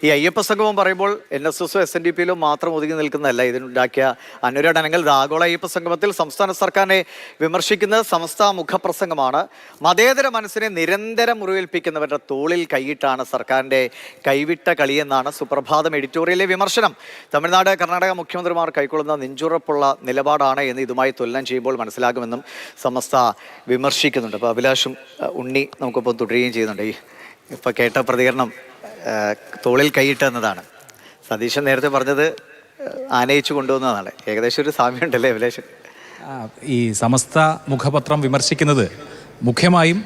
ഈ അയ്യപ്പ സംഗമം പറയുമ്പോൾ NSSO SNDPയിലും മാത്രം ഒതുങ്ങി നിൽക്കുന്നതല്ല. ഇതിനുണ്ടാക്കിയ അനുരണനങ്ങൾ ആഗോള അയ്യപ്പ സംഗമത്തിൽ സംസ്ഥാന സർക്കാരിനെ വിമർശിക്കുന്ന സമസ്ത മുഖപ്രസംഗമാണ്. മതേതര മനസ്സിനെ നിരന്തരം മുറിവേൽപ്പിക്കുന്നവരുടെ തോളിൽ കൈയിട്ടാണ് സർക്കാരിൻ്റെ കൈവിട്ട കളിയെന്നാണ് സുപ്രഭാതം എഡിറ്റോറിയലിലെ വിമർശനം. തമിഴ്നാട് കർണാടക മുഖ്യമന്ത്രിമാർ കൈക്കൊള്ളുന്ന നെഞ്ചുറപ്പുള്ള നിലപാടാണ് എന്ന് ഇതുമായി തുലനം ചെയ്യുമ്പോൾ മനസ്സിലാകുമെന്നും സമസ്ത വിമർശിക്കുന്നുണ്ട്. അപ്പോൾ അഭിലാഷും ഉണ്ണി നമുക്കിപ്പോൾ തുടരുകയും ചെയ്യുന്നുണ്ട്. ഇപ്പോൾ കേട്ട പ്രതികരണം തോളിൽ കൈയിട്ട് എന്നതാണ്. സതീശൻ നേരത്തെ പറഞ്ഞത് ആനയിച്ചു കൊണ്ടുവന്നതാണ്. ഏകദേശം ഒരു സാമ്യമുണ്ടല്ലേ അഭിലാഷൻ? ഈ സമസ്ത മുഖപത്രം വിമർശിക്കുന്നത് മുഖ്യമായും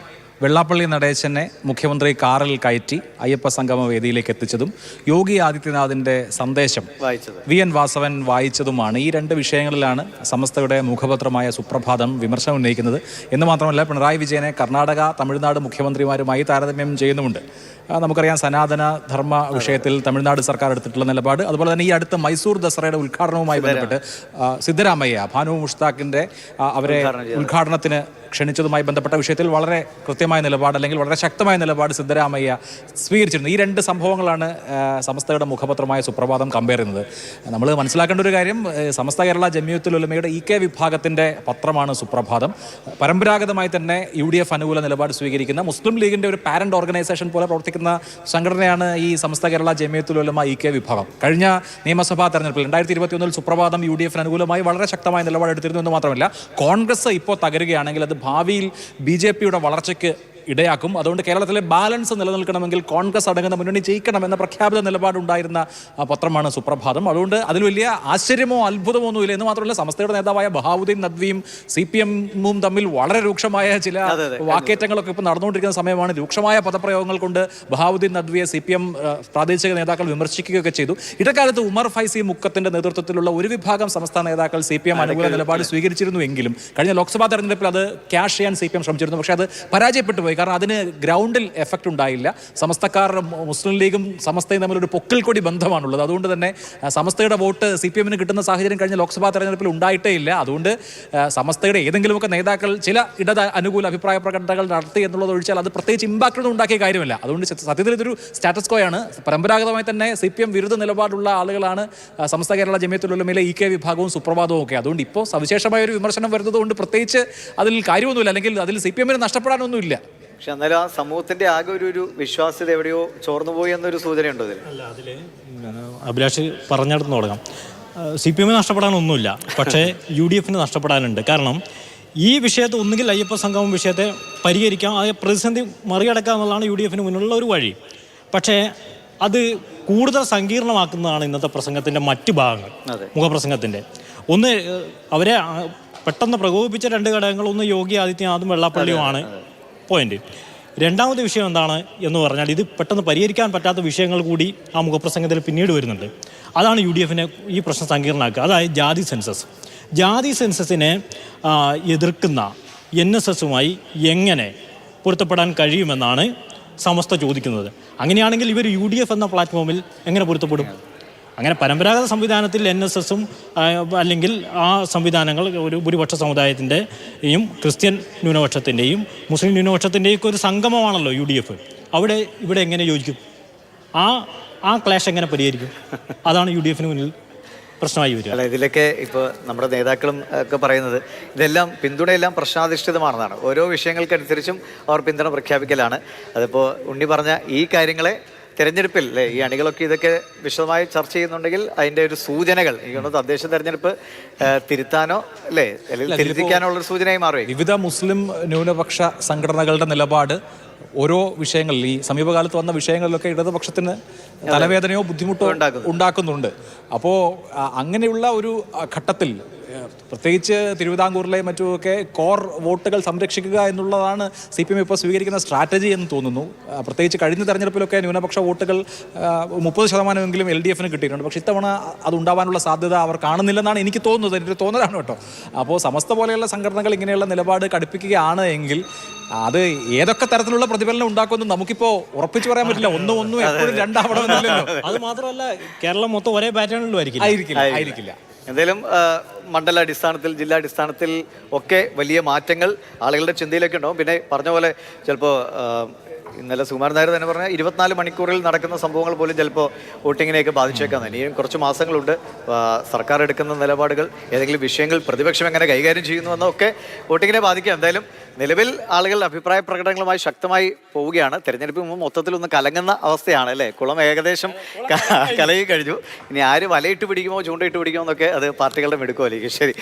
വെള്ളാപ്പള്ളി നടേശനെ മുഖ്യമന്ത്രി കാറിൽ കയറ്റി അയ്യപ്പ സംഗമ വേദിയിലേക്ക് എത്തിച്ചതും യോഗി ആദിത്യനാഥിൻ്റെ സന്ദേശം VN വാസവൻ വായിച്ചതുമാണ്. ഈ രണ്ട് വിഷയങ്ങളിലാണ് സമസ്തയുടെ മുഖപത്രമായ സുപ്രഭാതം വിമർശനം ഉന്നയിക്കുന്നത്. എന്ന് മാത്രമല്ല, പിണറായി വിജയനെ കർണാടക തമിഴ്നാട് മുഖ്യമന്ത്രിമാരുമായി താരതമ്യം ചെയ്യുന്നുമുണ്ട്. നമുക്കറിയാം, സനാതന ധർമ്മ വിഷയത്തിൽ തമിഴ്നാട് സർക്കാർ എടുത്തിട്ടുള്ള നിലപാട്, അതുപോലെ തന്നെ ഈ അടുത്ത മൈസൂർ ദസറയുടെ ഉദ്ഘാടനവുമായി ബന്ധപ്പെട്ട് സിദ്ധരാമയ്യ ഭാനു മുഷ്താഖിൻ്റെ അവരെ ഉദ്ഘാടനത്തിന് ക്ഷണിച്ചതുമായി ബന്ധപ്പെട്ട വിഷയത്തിൽ വളരെ കൃത്യമായ നിലപാട്, അല്ലെങ്കിൽ വളരെ ശക്തമായ നിലപാട് സിദ്ധരാമയ്യ സ്വീകരിച്ചിരുന്നു. ഈ രണ്ട് സംഭവങ്ങളാണ് സമസ്തയുടെ മുഖപത്രമായ സുപ്രഭാതം കമ്പയർ ചെയ്യുന്നത്. നമ്മൾ മനസ്സിലാക്കേണ്ട ഒരു കാര്യം, സമസ്ത കേരള ജമിയത്തുൽ ഉലമയുടെ EK വിഭാഗത്തിൻ്റെ പത്രമാണ് സുപ്രഭാതം. പരമ്പരാഗതമായി തന്നെ UDF അനുകൂല നിലപാട് സ്വീകരിക്കുന്ന മുസ്ലിം ലീഗിൻ്റെ ഒരു പാരന്റ് ഓർഗനൈസേഷൻ പോലെ പ്രവർത്തിക്കുന്ന സംഘടനയാണ് ഈ സമസ്ത കേരള ജമിയത്തുൽ ഉലമ EK വിഭാഗം. കഴിഞ്ഞ നിയമസഭാ തെരഞ്ഞെടുപ്പിൽ 2021 സുപ്രഭാതം UDF അനുകൂലമായി വളരെ ശക്തമായ നിലപാടെടുത്തിരുന്നു എന്ന് മാത്രമല്ല, കോൺഗ്രസ് ഇപ്പോൾ തകരുകയാണെങ്കിൽ അത് ഭാവിയിൽ BJPയുടെ വളർച്ചയ്ക്ക് ഇടയാക്കും. അതുകൊണ്ട് കേരളത്തിലെ ബാലൻസ് നിലനിൽക്കണമെങ്കിൽ കോൺഗ്രസ് അടങ്ങുന്ന മുന്നണി ജയിക്കണം എന്ന പ്രഖ്യാപിത നിലപാടുണ്ടായിരുന്ന പത്രമാണ് സുപ്രഭാതം. അതുകൊണ്ട് അതിൽ വലിയ ആശ്ചര്യമോ അത്ഭുതമോ ഒന്നുമില്ല. എന്ന് മാത്രമല്ല, സമസ്തയുടെ നേതാവായ ബഹാവുദ്ദീൻ നദ്വിയും CPM-ഉം തമ്മിൽ വളരെ രൂക്ഷമായ ചില വാക്കേറ്റങ്ങളൊക്കെ ഇപ്പോൾ നടന്നുകൊണ്ടിരിക്കുന്ന സമയമാണ്. രൂക്ഷമായ പദപ്രയോഗങ്ങൾ കൊണ്ട് ബഹാവുദ്ദീൻ നദ്വിയെ CPM പ്രാദേശിക നേതാക്കൾ വിമർശിക്കുകയൊക്കെ ചെയ്തു. ഇടക്കാലത്ത് ഉമർ ഫൈസി മുക്കത്തിന്റെ നേതൃത്വത്തിലുള്ള ഒരു വിഭാഗം സംസ്ഥാന നേതാക്കൾ CPM അനുകൂല നിലപാട് സ്വീകരിച്ചിരുന്നുവെങ്കിലും കഴിഞ്ഞ ലോക്സഭാ തെരഞ്ഞെടുപ്പിൽ അത് ക്യാഷ് ചെയ്യാൻ CPM ശ്രമിച്ചിരുന്നു. പക്ഷേ അത് പരാജയപ്പെട്ടു പോയി. കാരണം അതിന് ഗ്രൗണ്ടിൽ എഫക്റ്റ് ഉണ്ടായില്ല. സമസ്തക്കാർ മുസ്ലിം ലീഗും സമസ്തയും തമ്മിലൊരു പൊക്കിൽ കൊടി ബന്ധമാണുള്ളത്. അതുകൊണ്ട് തന്നെ സമസ്തയുടെ വോട്ട് CPM-ന് കിട്ടുന്ന സാഹചര്യം കഴിഞ്ഞ ലോക്സഭാ തെരഞ്ഞെടുപ്പിൽ ഉണ്ടായിട്ടേ ഇല്ല. അതുകൊണ്ട് സമസ്തയുടെ ഏതെങ്കിലുമൊക്കെ നേതാക്കൾ ചില അനുകൂല അഭിപ്രായ പ്രകടനങ്ങൾ നടത്തി എന്നുള്ളത് ഒഴിച്ചാൽ അത് പ്രത്യേകിച്ച് ഇമ്പാക്റ്റ് ഒന്നും ഉണ്ടാക്കിയ കാര്യമല്ല. അതുകൊണ്ട് സത്യത്തിൽ ഇതൊരു സ്റ്റാറ്റസ് കോയാണ്. പരമ്പരാഗതമായി തന്നെ CPM വിരുദ്ധ നിലപാടുള്ള ആളുകളാണ് സമസ്ത കേരള ജമിയത്തുൽ ഉലമയിലെ EK വിഭാഗവും സുപ്രഭാതവും ഒക്കെ. അതുകൊണ്ട് ഇപ്പോൾ സവിശേഷമായ ഒരു വിമർശനം വരുന്നത് കൊണ്ട് പ്രത്യേകിച്ച് അതിൽ കാര്യമൊന്നുമില്ല, അല്ലെങ്കിൽ അതിൽ CPM-ന് നഷ്ടപ്പെടാനൊന്നുമില്ല. പക്ഷെ എന്നാലും ആ സമൂഹത്തിന്റെ ആകെ ഒരു വിശ്വാസ്യത എവിടെയോ ചോർന്നുപോയി എന്നൊരു സൂചനയുണ്ടോ ഇതിൽ? അല്ല, അതിൽ അഭിലാഷ് പറഞ്ഞെടുത്ത് തുടങ്ങാം. CPM-ന് നഷ്ടപ്പെടാനൊന്നുമില്ല, പക്ഷേ UDF-ന് നഷ്ടപ്പെടാനുണ്ട്. കാരണം ഈ വിഷയത്തെ ഒന്നുകിൽ അയ്യപ്പ സംഗമം വിഷയത്തെ പരിഹരിക്കാം, ആ പ്രതിസന്ധി മറികടക്കുക എന്നുള്ളതാണ് UDF-ന് മുന്നിലുള്ള ഒരു വഴി. പക്ഷേ അത് കൂടുതൽ സങ്കീർണമാക്കുന്നതാണ് ഇന്നത്തെ പ്രസംഗത്തിൻ്റെ മറ്റ് ഭാഗങ്ങൾ. മുഖപ്രസംഗത്തിൻ്റെ ഒന്ന്, അവരെ പെട്ടെന്ന് പ്രകോപിപ്പിച്ച രണ്ട് ഘടകങ്ങൾ, ഒന്ന് യോഗി ആദിത്യനാഥും വെള്ളാപ്പള്ളിയുമാണ് പോയിന്റ്. രണ്ടാമത്തെ വിഷയം എന്താണ് എന്ന് പറഞ്ഞാൽ, ഇത് പെട്ടെന്ന് പരിഹരിക്കാൻ പറ്റാത്ത വിഷയങ്ങൾ കൂടി ആ മുഖപ്രസംഗത്തിൽ പിന്നീട് വരുന്നുണ്ട്. അതാണ് UDF-നെ ഈ പ്രശ്നം സങ്കീർണമാക്കുക. അതായത് ജാതി സെൻസസിനെ എതിർക്കുന്ന NSS-ഉമായി എങ്ങനെ പൊരുത്തപ്പെടാൻ കഴിയുമെന്നാണ് സമസ്ത ചോദിക്കുന്നത്. അങ്ങനെയാണെങ്കിൽ ഇവർ UDF എന്ന പ്ലാറ്റ്ഫോമിൽ എങ്ങനെ പൊരുത്തപ്പെടും? അങ്ങനെ പരമ്പരാഗത സംവിധാനത്തിൽ NSS-ഉം അല്ലെങ്കിൽ ആ സംവിധാനങ്ങൾ ഒരു ഭൂരിപക്ഷ സമുദായത്തിൻ്റെയും ക്രിസ്ത്യൻ ന്യൂനപക്ഷത്തിൻ്റെയും മുസ്ലിം ന്യൂനപക്ഷത്തിൻ്റെയും ഒക്കെ ഒരു സംഗമമാണല്ലോ UDF. ഇവിടെ എങ്ങനെ യോജിക്കും? ആ ക്ലാഷ് എങ്ങനെ പരിഹരിക്കും? അതാണ് UDF-ന് മുന്നിൽ പ്രശ്നമായി വരിക. അല്ല, ഇതിലൊക്കെ ഇപ്പോൾ നമ്മുടെ നേതാക്കളും ഒക്കെ പറയുന്നത് ഇതെല്ലാം പിന്തുണയെല്ലാം പ്രശ്നാധിഷ്ഠിതമാണെന്നാണ്. ഓരോ വിഷയങ്ങൾക്കനുസരിച്ചും അവർ പിന്തുണ പ്രഖ്യാപിക്കലാണ്. അതിപ്പോൾ ഉണ്ണി പറഞ്ഞ ഈ കാര്യങ്ങളെ തെരഞ്ഞെടുപ്പിൽ അല്ലേ, ഈ അണികളൊക്കെ ഇതൊക്കെ വിശദമായി ചർച്ച ചെയ്യുന്നുണ്ടെങ്കിൽ അതിൻ്റെ ഒരു സൂചനകൾ എനിക്ക് തോന്നുന്നു തദ്ദേശ തെരഞ്ഞെടുപ്പ് തിരുത്താനോ അല്ലേ, അല്ലെങ്കിൽ തിരുത്തിക്കാനോ ഉള്ളൊരു സൂചനയായി മാറുകയും വിവിധ മുസ്ലിം ന്യൂനപക്ഷ സംഘടനകളുടെ നിലപാട് ഓരോ വിഷയങ്ങളിൽ, ഈ സമീപകാലത്ത് വന്ന വിഷയങ്ങളിലൊക്കെ ഇടതുപക്ഷത്തിന് തലവേദനയോ ബുദ്ധിമുട്ടോ ഉണ്ടാക്കുന്നുണ്ട്. അപ്പോൾ അങ്ങനെയുള്ള ഒരു ഘട്ടത്തിൽ പ്രത്യേകിച്ച് തിരുവിതാംകൂറിലെ മറ്റുമൊക്കെ കോർ വോട്ടുകൾ സംരക്ഷിക്കുക എന്നുള്ളതാണ് CPM ഇപ്പോൾ സ്വീകരിക്കുന്ന സ്ട്രാറ്റജി എന്ന് തോന്നുന്നു. പ്രത്യേകിച്ച് കഴിഞ്ഞ തെരഞ്ഞെടുപ്പിലൊക്കെ ന്യൂനപക്ഷ വോട്ടുകൾ 30% LDF-ന് കിട്ടിയിട്ടുണ്ട്. പക്ഷേ ഇത്തവണ അതുണ്ടാവാനുള്ള സാധ്യത അവർ കാണുന്നില്ലെന്നാണ് എനിക്ക് തോന്നുന്നത്. എൻ്റെ ഒരു തോന്നലാണ് കേട്ടോ. അപ്പോൾ സമസ്ത പോലെയുള്ള സംഘടനകൾ ഇങ്ങനെയുള്ള നിലപാട് കടുപ്പിക്കുകയാണ് എങ്കിൽ അത് ഏതൊക്കെ തരത്തിലുള്ള പ്രതിഫലനം ഉണ്ടാക്കുമെന്ന് നമുക്കിപ്പോൾ ഉറപ്പിച്ച് പറയാൻ പറ്റില്ല. ഒന്നും എപ്പോഴും രണ്ടാവണമെന്നില്ലല്ലോ. അത് മാത്രമല്ല, കേരളം മൊത്തം ഒരേ പാറ്റേണിലും ആയിരിക്കില്ല. എന്തായാലും മണ്ഡലാടിസ്ഥാനത്തിൽ, ജില്ലാടിസ്ഥാനത്തിൽ ഒക്കെ വലിയ മാറ്റങ്ങൾ ആളുകളുടെ ചിന്തയിലൊക്കെ ഉണ്ടാവും. പിന്നെ പറഞ്ഞ പോലെ ചിലപ്പോൾ ഇന്നലെ സുകുമാരൻ നായർ തന്നെ പറഞ്ഞ 24 മണിക്കൂറിൽ നടക്കുന്ന സംഭവങ്ങൾ പോലും ചിലപ്പോൾ വോട്ടിങ്ങിനെയൊക്കെ ബാധിച്ചേക്കാം. ഇനിയും കുറച്ച് മാസങ്ങളുണ്ട്. സർക്കാർ എടുക്കുന്ന നിലപാടുകൾ, ഏതെങ്കിലും വിഷയങ്ങൾ പ്രതിപക്ഷം എങ്ങനെ കൈകാര്യം ചെയ്യുന്നു എന്നൊക്കെ വോട്ടിങ്ങിനെ ബാധിക്കാം. എന്തായാലും നിലവിൽ ആളുകൾ അഭിപ്രായ പ്രകടനങ്ങളുമായി ശക്തമായി പോവുകയാണ്. തെരഞ്ഞെടുപ്പ് മുമ്പ് മൊത്തത്തിലൊന്ന് കലങ്ങുന്ന അവസ്ഥയാണ് അല്ലേ? കുളം ഏകദേശം കലയി കഴിഞ്ഞു. ഇനി ആര് വലയിട്ട് പിടിക്കുമോ ചൂണ്ടയിട്ട് പിടിക്കുമോ എന്നൊക്കെ അത് പാർട്ടികളുടെ മിടുക്കോ അല്ലെങ്കിൽ ശരി.